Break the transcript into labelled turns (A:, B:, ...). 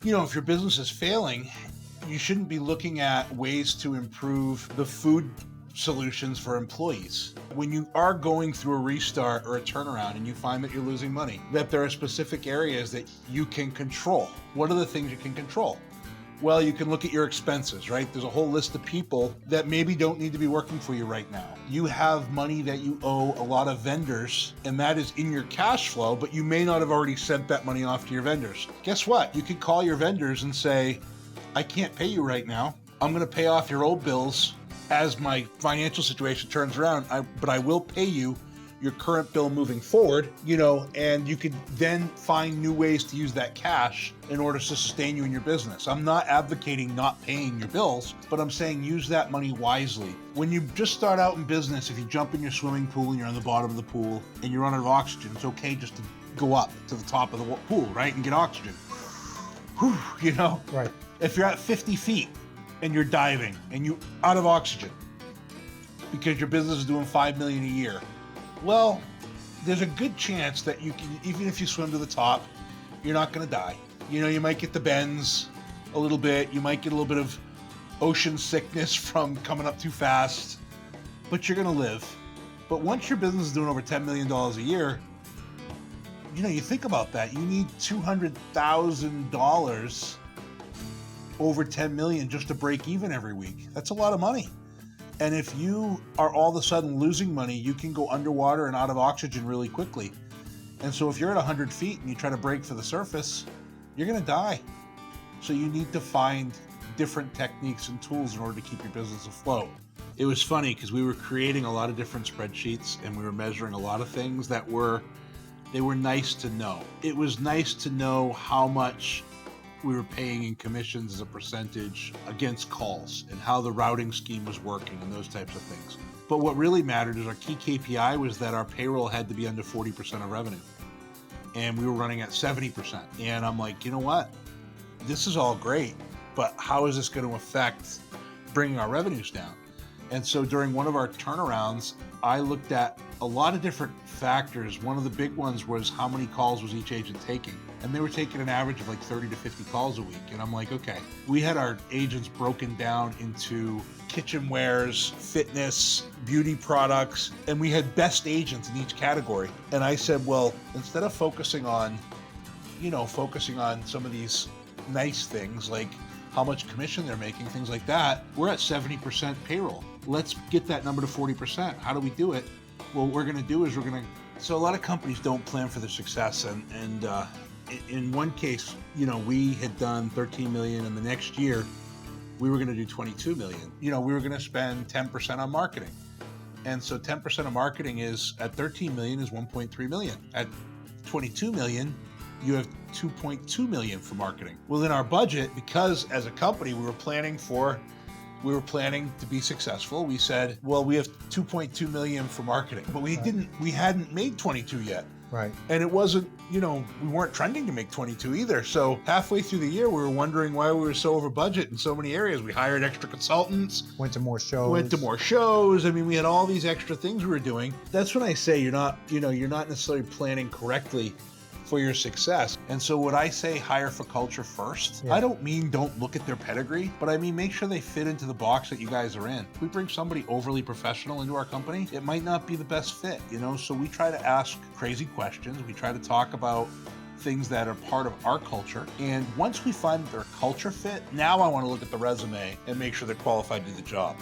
A: if your business is failing, you shouldn't be looking at ways to improve the food solutions for employees. When you are going through a restart or a turnaround and you find that you're losing money, that there are specific areas that you can control. What are the things you can control? Well, you can look at your expenses, right? There's a whole list of people that maybe don't need to be working for you right now. You have money that you owe a lot of vendors, and that is in your cash flow, but you may not have already sent that money off to your vendors. Guess what? You could call your vendors and say, I can't pay you right now. I'm going to pay off your old bills as my financial situation turns around, but I will pay you your current bill moving forward, and you could then find new ways to use that cash in order to sustain you in your business. I'm not advocating not paying your bills, but I'm saying use that money wisely. When you just start out in business, if you jump in your swimming pool and you're on the bottom of the pool and you're out of oxygen, it's okay just to go up to the top of the pool, right, and get oxygen. Whew,
B: Right.
A: If you're at 50 feet and you're diving and you're out of oxygen because your business is doing $5 million a year, well, there's a good chance that you can, even if you swim to the top, you're not going to die. You might get the bends a little bit. You might get a little bit of ocean sickness from coming up too fast, but you're going to live. But once your business is doing over $10 million a year, you think about that. You need $200,000 over 10 million just to break even every week. That's a lot of money. And if you are all of a sudden losing money, you can go underwater and out of oxygen really quickly. And so if you're at 100 feet and you try to break for the surface, you're going to die. So you need to find different techniques and tools in order to keep your business afloat. It was funny because we were creating a lot of different spreadsheets and we were measuring a lot of things that were nice to know. It was nice to know how much we were paying in commissions as a percentage against calls and how the routing scheme was working and those types of things. But what really mattered is our key KPI was that our payroll had to be under 40% of revenue. And we were running at 70%. And I'm like, you know what? This is all great, but how is this going to affect bringing our revenues down? And so during one of our turnarounds, I looked at a lot of different factors. One of the big ones was how many calls was each agent taking? And they were taking an average of like 30 to 50 calls a week. And I'm like, okay, we had our agents broken down into kitchenwares, fitness, beauty products, and we had best agents in each category. And I said, well, instead of focusing on some of these nice things like how much commission they're making, things like that, we're at 70% payroll. Let's get that number to 40%. How do we do it? Well, what we're going to do is so a lot of companies don't plan for their success. And in one case, we had done 13 million and the next year we were going to do 22 million. We were going to spend 10% on marketing. And so 10% of marketing is at 13 million is 1.3 million. At 22 million, you have 2.2 million for marketing. Well, in our budget, because as a company, we were planning to be successful. We said, well, we have 2.2 million for marketing, but we hadn't made 22 yet.
B: Right.
A: And it wasn't, we weren't trending to make 22 either. So halfway through the year, we were wondering why we were so over budget in so many areas. We hired extra consultants.
B: Went to more shows.
A: I mean, we had all these extra things we were doing. That's when I say you're not necessarily planning correctly for your success. And so would I say hire for culture first? Yeah. I don't mean don't look at their pedigree, but I mean make sure they fit into the box that you guys are in. If we bring somebody overly professional into our company, it might not be the best fit, so we try to ask crazy questions. We try to talk about things that are part of our culture. And once we find their culture fit, now I want to look at the resume and make sure they're qualified to do the job.